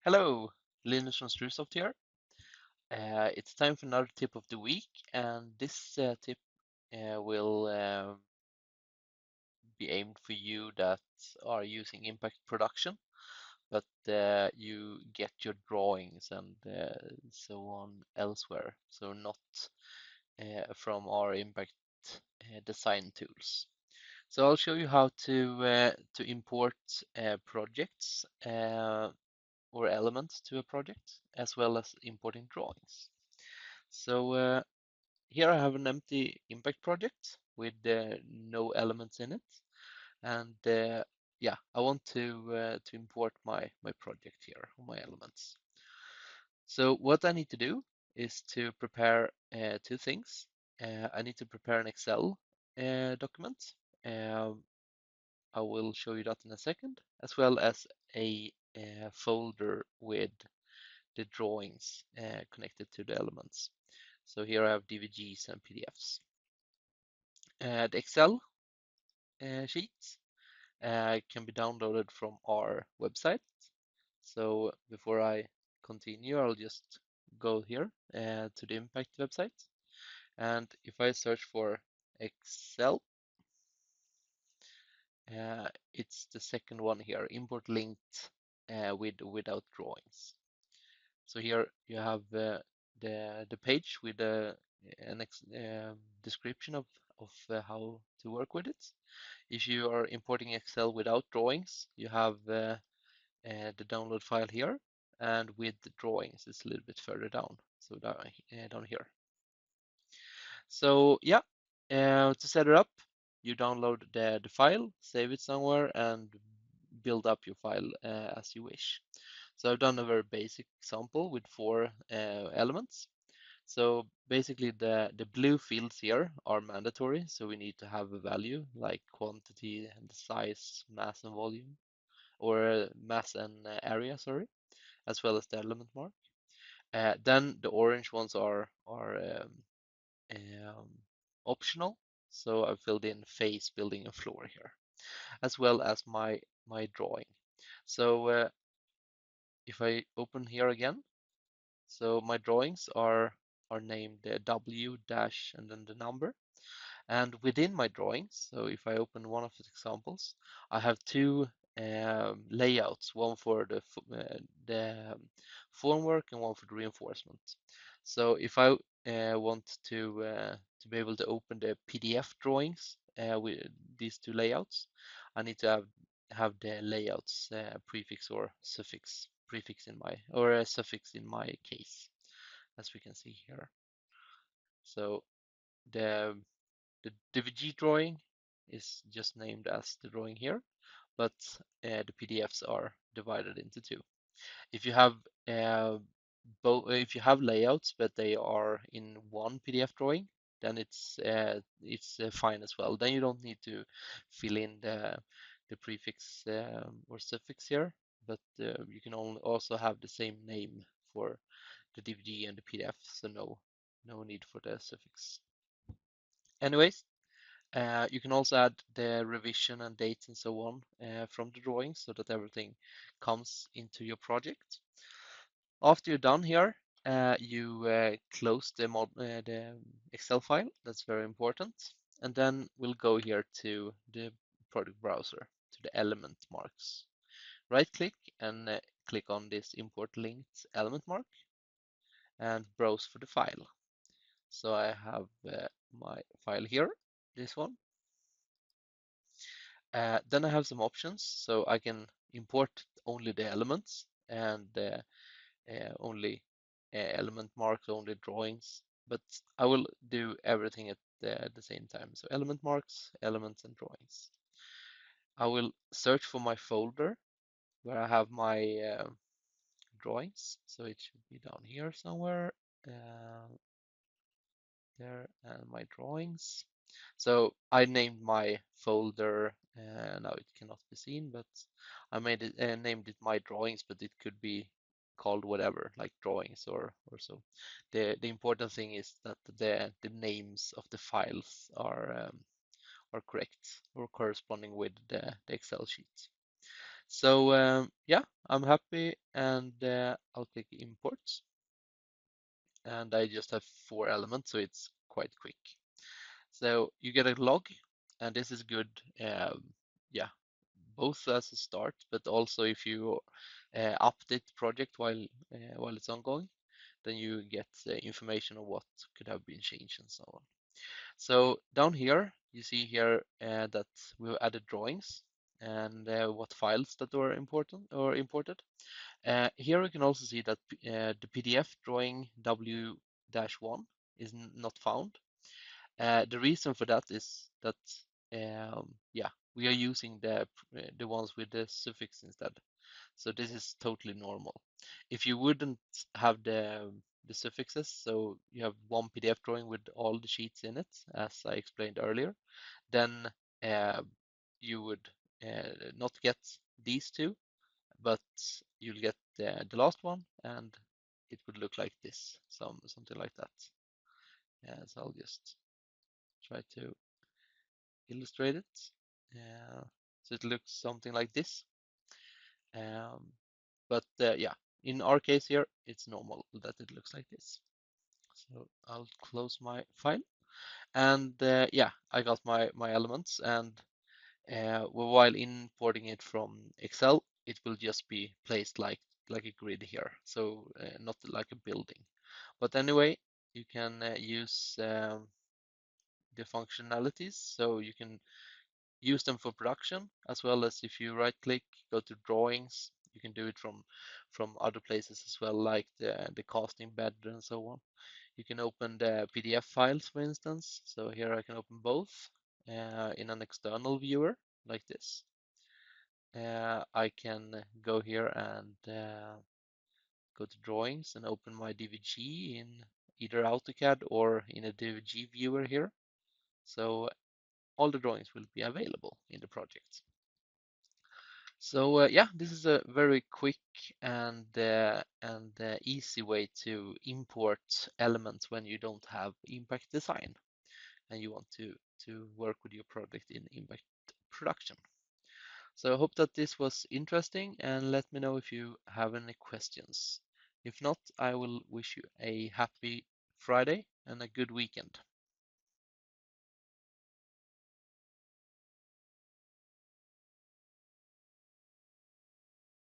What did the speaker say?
Hello, Linus from StruSoft here. It's time for another tip of the week, and this tip will be aimed for you that are using impact production, but you get your drawings and so on elsewhere, so not from our impact design tools. So I'll show you how to import projects or elements to a project, as well as importing drawings. So here I have an empty impact project with no elements in it, and yeah, I want to import my project here, my elements. So what I need to do is to prepare two things. I need to prepare an Excel document. Um, I will show you that in a second, as well as a folder with the drawings connected to the elements. So here I have DVGs and PDFs. The Excel sheets can be downloaded from our website. So before I continue, I'll just go here to the Impact website. And if I search for Excel, it's the second one here, import linked without drawings. So here you have the page with an description of how to work with it. If you are importing Excel without drawings, you have the download file here, and with the drawings, it's a little bit further down, so down here. So yeah, to set it up, you download the file, save it somewhere, and build up your file as you wish. So I've done a very basic example with 4 elements. So basically the blue fields here are mandatory, so we need to have a value like quantity and size, mass and volume, or mass and area, sorry, as well as the element mark. Then the orange ones are um, optional. So I filled in face, building, and floor here, as well as my drawing. So if I open here again, so my drawings are named W dash and then the number. And within my drawings, so if I open one of the examples, I have two layouts, one for the formwork and one for the reinforcement. So if I want to be able to open the PDF drawings with these two layouts, I need to have the layouts prefix or suffix prefix in my or a suffix in my case, as we can see here. So the the DVG drawing is just named as the drawing here, but the PDFs are divided into two. If you have if you have layouts but they are in one PDF drawing, then it's fine as well. Then you don't need to fill in the prefix or suffix here, but you can also have the same name for the DVD and the PDF, so no need for the suffix. Anyways, you can also add the revision and dates and so on from the drawings so that everything comes into your project. After you're done here, you close the Excel file. That's very important. And then we'll go here to the product browser, to the element marks. Right click and click on this import linked element mark and browse for the file. So I have my file here, this one. Then I have some options, so I can import only the elements and only element marks, only drawings, but I will do everything at the same time. So element marks, elements, and drawings. I will search for my folder where I have my drawings, so it should be down here somewhere. There and my drawings. So I named my folder, now it cannot be seen, but I made it named it my drawings, but it could be called whatever, like drawings or so. The important thing is that the names of the files are correct or corresponding with the Excel sheet. So yeah, I'm happy, and I'll click imports, and I just have 4 elements, so it's quite quick. So you get a log, and this is good. Yeah, both as a start, but also if you update the project while it's ongoing, then you get information on what could have been changed and so on. So down here, you see here that we added drawings and what files that were important or imported. Here we can also see that the PDF drawing W-1 is not found. The reason for that is that yeah, we are using the ones with the suffix instead. So this is totally normal. If you wouldn't have the suffixes, so you have one PDF drawing with all the sheets in it, as I explained earlier, then uh, you would not get these two, but you'll get the last one, and it would look like this, something like that. So I'll just try to illustrate it. So it looks something like this. Um, but yeah, in our case here, it's normal that it looks like this. So I'll close my file, and yeah, I got my elements, and while importing it from Excel, it will just be placed like a grid here, so not like a building. But anyway, you can use the functionalities, so you can use them for production, as well as if you right click, go to drawings, you can do it from other places as well, like the casting bed and so on. You can open the PDF files, for instance. So here I can open both in an external viewer like this. I can go here and go to drawings and open my DVG in either AutoCAD or in a DVG viewer here. So all the drawings will be available in the project. So yeah, this is a very quick and easy way to import elements when you don't have impact design and you want to work with your project in impact production. So I hope that this was interesting, and let me know if you have any questions. If not, I will wish you a happy Friday and a good weekend.